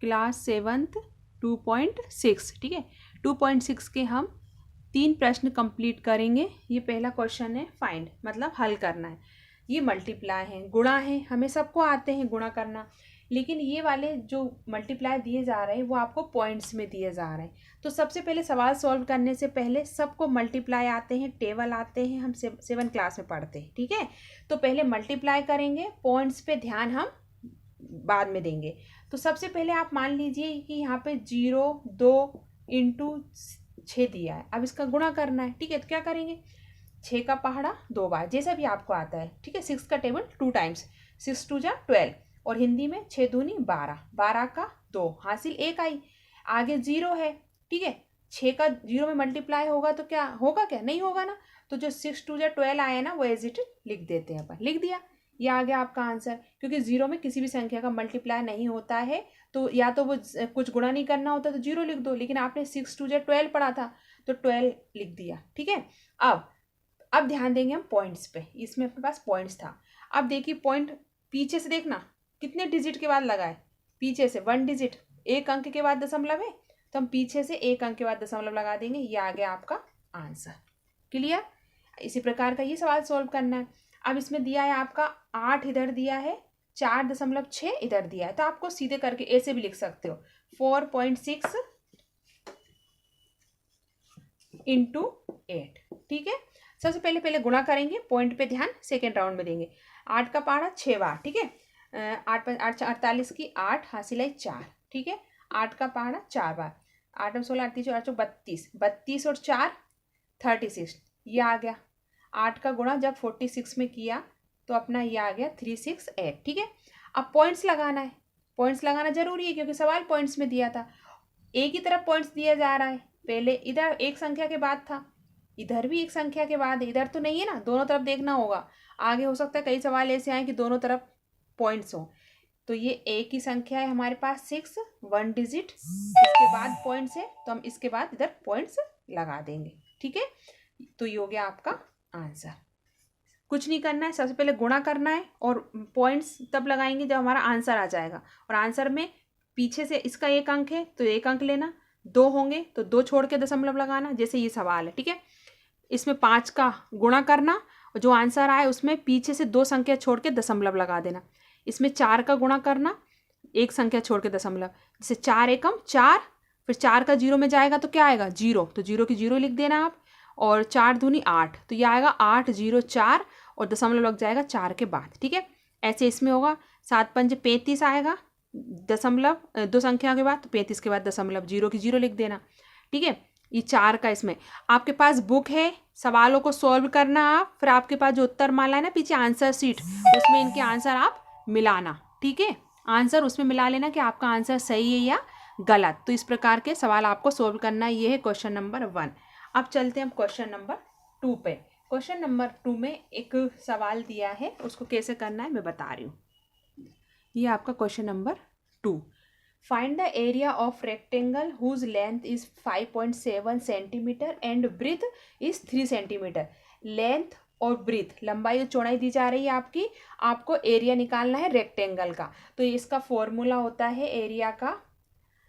Class 7th 2.6, ठीक है। 2.6 के हम 3 प्रश्न कंप्लीट करेंगे। ये पहला क्वेश्चन है फाइंड, मतलब हल करना है। ये मल्टीप्लाई है, गुणा है, हमें सबको आते हैं गुणा करना, लेकिन ये वाले जो मल्टीप्लाई दिए जा रहे हैं वो आपको पॉइंट्स में दिए जा रहे हैं। तो सबसे पहले सवाल सॉल्व करने से पहले सबको मल्टीप्लाई आते हैं, टेबल आते हैं, हम 7 क्लास में पढ़ते हैं, ठीक है। तो पहले मल्टीप्लाई करेंगे, पॉइंट्स पे ध्यान हम बाद में देंगे। तो सबसे पहले आप मान लीजिए कि यहाँ पे 0 2 इंटू 6 दिया है, अब इसका गुणा करना है, ठीक है। तो क्या करेंगे, 6 का पहाड़ा 2 बार, जैसा भी आपको आता है, ठीक है। 6 का टेबल 2 टाइम्स, 6 2 जा 12, और हिंदी में 6 दूनी 12, 12 का 2, हासिल 1 आई। आगे 0 है, ठीक है। 6 का 0 में मल्टीप्लाई होगा तो क्या होगा, क्या नहीं होगा ना। तो जो 6 2 जा 12 आया ना वो एज इट लिख देते हैं अपन, लिख दिया। ये आ गया आपका आंसर, क्योंकि 0 में किसी भी संख्या का मल्टीप्लाई नहीं होता है, तो या तो वो कुछ गुणा नहीं करना होता तो 0 लिख दो, लेकिन आपने 6 2 जा 12 पढ़ा था तो 12 लिख दिया, ठीक है। अब ध्यान देंगे हम पॉइंट्स पे, इसमें अपने पास पॉइंट्स था। अब देखिए पॉइंट पीछे से देखना कितने डिजिट के बाद लगा है, पीछे से 1 डिजिट, 1 अंक के बाद दशमलव है, तो हम पीछे से 1 अंक के बाद दशमलव लगा देंगे, ये आ गया आपका आंसर। क्लियर। इसी प्रकार का ये सवाल सॉल्व करना है। अब इसमें दिया है आपका 8 इधर दिया है, 4.6 इधर दिया है, तो आपको सीधे करके ऐसे भी लिख सकते हो 4.6 इंटू 8, ठीक है। सबसे पहले गुणा करेंगे, पॉइंट पे ध्यान सेकेंड राउंड में देंगे। 8 का पहाड़ा 6 बार, ठीक है। 8 8 48 की 8 हासिल है 4, ठीक है। 8 का पहाड़ा 4 बार, 8 16 38 और 32, 32 और 4 36, ये आ गया। 8 का गुणा जब 46 में किया तो अपना ये आ गया 368, ठीक है। अब पॉइंट्स लगाना है, पॉइंट्स लगाना जरूरी है क्योंकि सवाल पॉइंट्स में दिया था। एक ही तरफ पॉइंट्स दिया जा रहा है, पहले इधर एक संख्या के बाद था, इधर भी एक संख्या के बाद है, इधर तो नहीं है ना, दोनों तरफ देखना होगा। आगे हो सकता है कई सवाल ऐसे आए कि दोनों तरफ पॉइंट्स हो, तो ये एक ही संख्या है हमारे पास 6 1 डिजिट, इसके बाद पॉइंट्स है तो हम इसके बाद इधर पॉइंट्स लगा देंगे, ठीक है। तो ये हो गया आपका आंसर। कुछ नहीं करना है, सबसे पहले गुणा करना है और पॉइंट्स तब लगाएंगे जब हमारा आंसर आ जाएगा। और आंसर में पीछे से इसका 1 अंक है तो 1 अंक लेना, 2 होंगे तो 2 छोड़ के दशमलव लगाना, जैसे ये सवाल है, ठीक है। इसमें 5 का गुणा करना और जो आंसर आए उसमें पीछे से 2 संख्या छोड़ के दशमलव लगा देना। इसमें 4 का गुणा करना, 1 संख्या छोड़ के दशमलव, जैसे 4 एकम 4, फिर 4 का 0 में जाएगा तो क्या आएगा 0, तो 0 की 0 लिख देना आप। और 4 दूनी 8, तो ये आएगा 8 0 4 और दशमलव लग जाएगा 4 के बाद, ठीक है। ऐसे इसमें होगा 7 5 35 आएगा, दशमलव 2 संख्या के बाद, तो 35 के बाद दशमलव, 0 की 0 लिख देना, ठीक है। ये 4 का इसमें आपके पास बुक है, सवालों को सॉल्व करना आप, फिर आपके पास जो उत्तर माला है ना पीछे आंसर शीट, उसमें इनके आंसर आप मिलाना, ठीक है। आंसर उसमें मिला लेना कि आपका आंसर सही है या गलत। तो इस प्रकार के सवाल आपको सॉल्व करना है। ये है क्वेश्चन नंबर 1। अब चलते हैं हम क्वेश्चन नंबर 2 पे। क्वेश्चन नंबर 2 में एक सवाल दिया है, उसको कैसे करना है मैं बता रही हूँ। ये आपका question number 2। Find the area of rectangle whose length is 5.7 centimetre and breadth is 3 centimetre. Length और ब्रीथ, लंबाई और चौड़ाई दी जा रही है आपकी, आपको एरिया निकालना है रेक्टेंगल का। तो इसका फॉर्मूला होता है एरिया का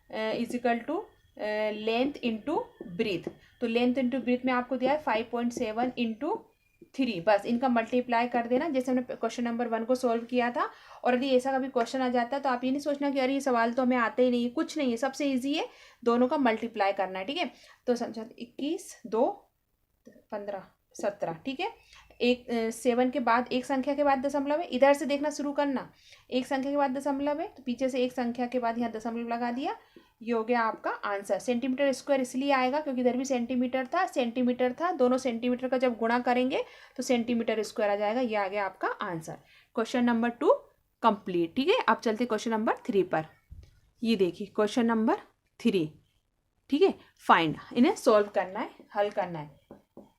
is equal to length into breadth. तो लेंथ इंटू ब्रीथ में आपको दिया है 5.7 इंटू 3, बस इनका मल्टीप्लाई कर देना जैसे हमने क्वेश्चन नंबर 1 को सॉल्व किया था। और यदि ऐसा कभी क्वेश्चन आ जाता है तो आप ये नहीं सोचना कि अरे ये सवाल तो हमें आते ही नहीं है, कुछ नहीं है, सबसे ईजी है, दोनों का मल्टीप्लाई करना है, ठीक है। तो समझा 21 2 15 17, ठीक है। 7 के बाद एक संख्या के बाद दशमलव है, इधर से देखना शुरू करना, एक संख्या के बाद दशमलव है तो पीछे से एक संख्या के बाद यहाँ दशमलव लगा दिया। ये हो गया आपका आंसर। सेंटीमीटर स्क्वायर इसलिए आएगा क्योंकि इधर भी सेंटीमीटर था, दोनों सेंटीमीटर का जब गुणा करेंगे तो सेंटीमीटर स्क्वायर आ जाएगा। ये आ गया आपका आंसर। क्वेश्चन नंबर 2 कंप्लीट, ठीक है। अब चलते क्वेश्चन नंबर 3 पर। ये देखिए क्वेश्चन नंबर 3, ठीक है। फाइंड, इन्हें सॉल्व करना है, हल करना है।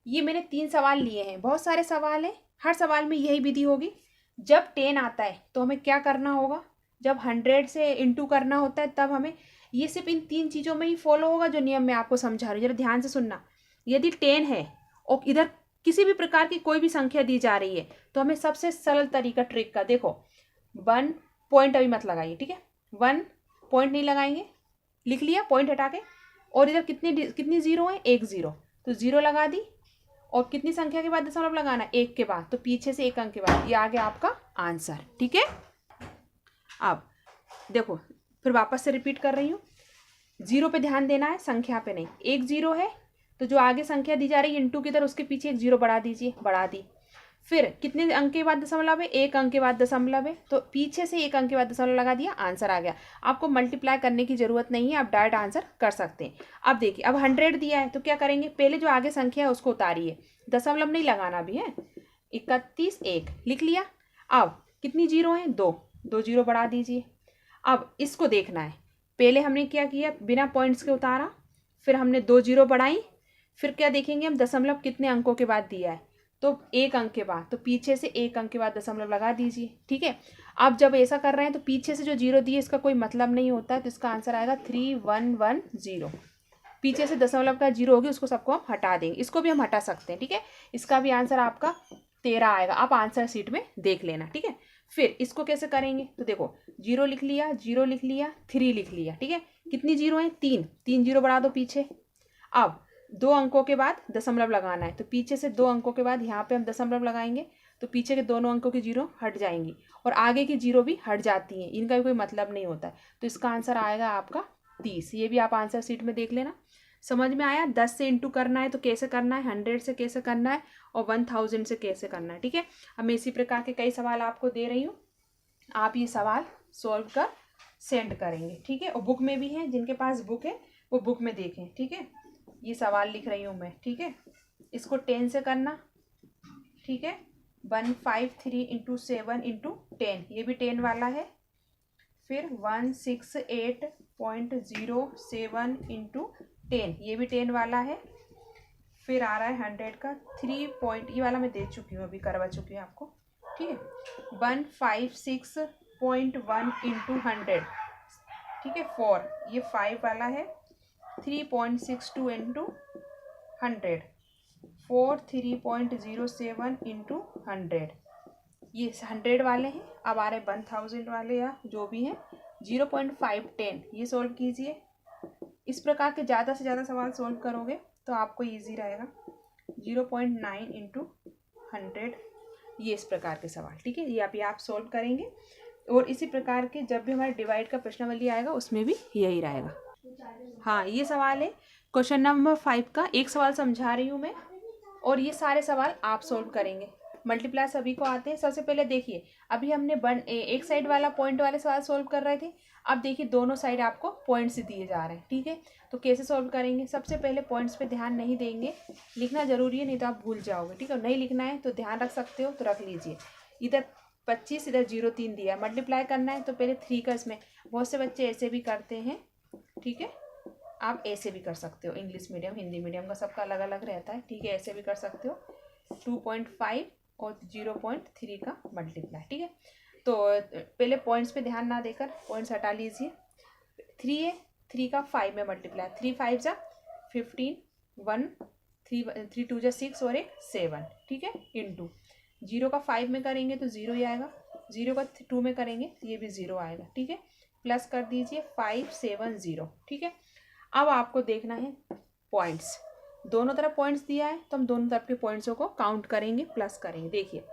ये मैंने 3 सवाल लिए हैं, बहुत सारे सवाल हैं, हर सवाल में यही विधि होगी। जब 10 आता है तो हमें क्या करना होगा, जब 100 से इंटू करना होता है तब हमें, ये सिर्फ इन 3 चीज़ों में ही फॉलो होगा जो नियम मैं आपको समझा रही हूँ, जरा ध्यान से सुनना। यदि 10 है और इधर किसी भी प्रकार की कोई भी संख्या दी जा रही है तो हमें सबसे सरल तरीका ट्रिक का, देखो 1 पॉइंट अभी मत लगाइए, ठीक है। 1 पॉइंट नहीं लगाएंगे, लिख लिया पॉइंट हटा के। और इधर कितनी जीरो है, 1 0, तो 0 लगा दी। और कितनी संख्या के बाद दशमलव लगाना, 1 के बाद, तो पीछे से 1 अंक के बाद। ये आ गया आपका आंसर। ठीक है, अब देखो फिर वापस से रिपीट कर रही हूँ। 0 पे ध्यान देना है, संख्या पे नहीं। 1 0 है तो जो आगे संख्या दी जा रही है इंटू की तरह, उसके पीछे 1 0 बढ़ा दीजिए, बढ़ा दी। फिर कितने अंक के बाद दशमलव है, 1 अंक के बाद दशमलव है, तो पीछे से 1 अंक के बाद दशमलव लगा दिया, आंसर आ गया। आपको मल्टीप्लाई करने की जरूरत नहीं है, आप डायरेक्ट आंसर कर सकते हैं। अब देखिए, अब 100 दिया है तो क्या करेंगे, पहले जो आगे संख्या है उसको उतारिए, दशमलव नहीं लगाना भी है। 31 1 लिख लिया। अब कितनी जीरो है, 2 2 जीरो बढ़ा दीजिए। अब इसको देखना है, पहले हमने क्या किया, बिना पॉइंट्स के उतारा, फिर हमने 2 जीरो बढ़ाई, फिर क्या देखेंगे हम, दशमलव कितने अंकों के बाद दिया है, तो 1 अंक के बाद, तो पीछे से 1 अंक के बाद दशमलव लगा दीजिए। ठीक है, अब जब ऐसा कर रहे हैं तो पीछे से जो जीरो दिए इसका कोई मतलब नहीं होता है, तो इसका आंसर आएगा 3110। पीछे से दशमलव का जीरो होगी, उसको सबको हम हटा देंगे, इसको भी हम हटा सकते हैं। ठीक है, इसका भी आंसर आपका 13 आएगा, आप आंसर शीट में देख लेना। ठीक है, फिर इसको कैसे करेंगे, तो देखो 0 लिख लिया, 0 लिख लिया, 3 लिख लिया। ठीक है, कितनी जीरो है, 3 जीरो बढ़ा दो पीछे। अब 2 अंकों के बाद दशमलव लगाना है, तो पीछे से 2 अंकों के बाद यहाँ पे हम दशमलव लगाएंगे, तो पीछे के दोनों अंकों की जीरो हट जाएंगी और आगे की जीरो भी हट जाती हैं, इनका भी कोई मतलब नहीं होता है। तो इसका आंसर आएगा आपका 30। ये भी आप आंसर शीट में देख लेना। समझ में आया, 10 से इंटू करना है तो कैसे करना है, 100 से कैसे करना है, और 1000 से कैसे करना है। ठीक है, अब मैं इसी प्रकार के कई सवाल आपको दे रही हूँ, आप ये सवाल सॉल्व कर सेंड करेंगे। ठीक है, और बुक में भी है, जिनके पास बुक है वो बुक में देखें। ठीक है, ये सवाल लिख रही हूँ मैं। ठीक है, इसको 10 से करना। ठीक है, 153 इंटू 7 इंटू 10, ये भी 10 वाला है। फिर 168.07 इंटू 10, ये भी 10 वाला है। फिर आ रहा है 100 का 3 पॉइंट, ये वाला मैं दे चुकी हूँ, अभी करवा चुकी हूँ आपको। ठीक है, 156.1 इंटू 100। ठीक है, 4, ये 5 वाला है। 3.62 इंटू 100, 43.07 इंटू 100, ये 100 वाले हैं। अब आ रहे 1000 वाले या जो भी हैं, 0.510, ये सोल्व कीजिए। इस प्रकार के ज़्यादा से ज़्यादा सवाल सोल्व करोगे तो आपको इजी रहेगा। 0.9 इंटू 100, ये इस प्रकार के सवाल। ठीक है, ये अभी आप सोल्व करेंगे। और इसी प्रकार के जब भी हमारे डिवाइड का प्रश्नावली आएगा उसमें भी यही रहेगा। हाँ, ये सवाल है क्वेश्चन नंबर 5 का, एक सवाल समझा रही हूँ मैं और ये सारे सवाल आप सोल्व करेंगे। मल्टीप्लाई सभी को आते हैं। सबसे पहले देखिए, अभी हमने एक साइड वाला पॉइंट वाले सवाल सोल्व कर रहे थे, अब देखिए दोनों साइड आपको पॉइंट्स दिए जा रहे हैं। ठीक है, तो कैसे सोल्व करेंगे, सबसे पहले पॉइंट्स पे ध्यान नहीं देंगे, लिखना जरूरी है नहीं तो आप भूल जाओगे। ठीक है, नहीं लिखना है तो ध्यान रख सकते हो तो रख लीजिए। इधर 25, इधर 0.3 दिया है, मल्टीप्लाई करना है तो पहले 3 का, इसमें बहुत से बच्चे ऐसे भी करते हैं। ठीक है, आप ऐसे भी कर सकते हो, इंग्लिश मीडियम हिंदी मीडियम का सबका अलग अलग रहता है। ठीक है, ऐसे भी कर सकते हो, 2.5 और 0.3 का मल्टीप्लाई। ठीक है, तो पहले पॉइंट्स पे ध्यान ना देकर पॉइंट्स हटा लीजिए। 3 है, 3 का 5 में मल्टीप्लाई, 3 5 जा 15, 1 3 2 जा 6 और एक 7। ठीक है, इंटू 0 का 5 में करेंगे तो 0 ही आएगा, 0 का 2 में करेंगे तो ये भी 0 आएगा। ठीक है, प्लस कर दीजिए 570। ठीक है, अब आपको देखना है पॉइंट्स, दोनों तरफ पॉइंट्स दिया है तो हम दोनों तरफ के पॉइंट्सों को काउंट करेंगे, प्लस करेंगे। देखिए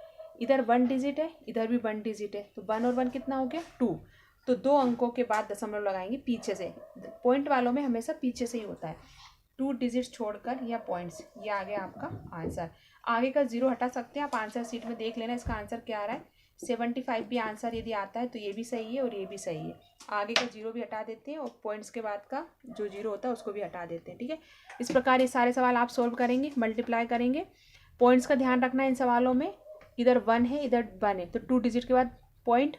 इधर 1 डिजिट है, इधर भी 1 डिजिट है, तो 1 और 1 कितना हो गया, 2। तो 2 अंकों के बाद दशमलव लगाएंगे पीछे से, पॉइंट वालों में हमेशा पीछे से ही होता है। 2 डिजिट छोड़कर या पॉइंट्स, ये आ गया आपका आंसर। आगे का 0 हटा सकते हैं आप, आंसर शीट में देख लेना इसका आंसर क्या आ रहा है। 75 भी आंसर यदि आता है तो ये भी सही है और ये भी सही है। आगे का 0 भी हटा देते हैं और पॉइंट्स के बाद का जो 0 होता है उसको भी हटा देते हैं। ठीक है, इस प्रकार ये सारे सवाल आप सोल्व करेंगे, मल्टीप्लाई करेंगे। पॉइंट्स का ध्यान रखना है इन सवालों में, इधर 1 है इधर 1 है तो 2 डिजिट के बाद पॉइंट,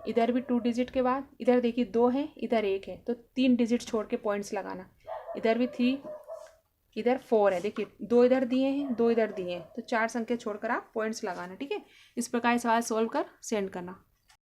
इधर भी 2 डिजिट के बाद, इधर देखिए 2 है इधर 1 है तो 3 डिजिट छोड़ के पॉइंट्स लगाना। इधर भी 3, इधर 4 है, देखिए 2 इधर दिए हैं 2 इधर दिए हैं, तो 4 संख्या छोड़कर आप पॉइंट्स लगाना। ठीक है, इस प्रकार सवाल सोल्व कर सेंड करना।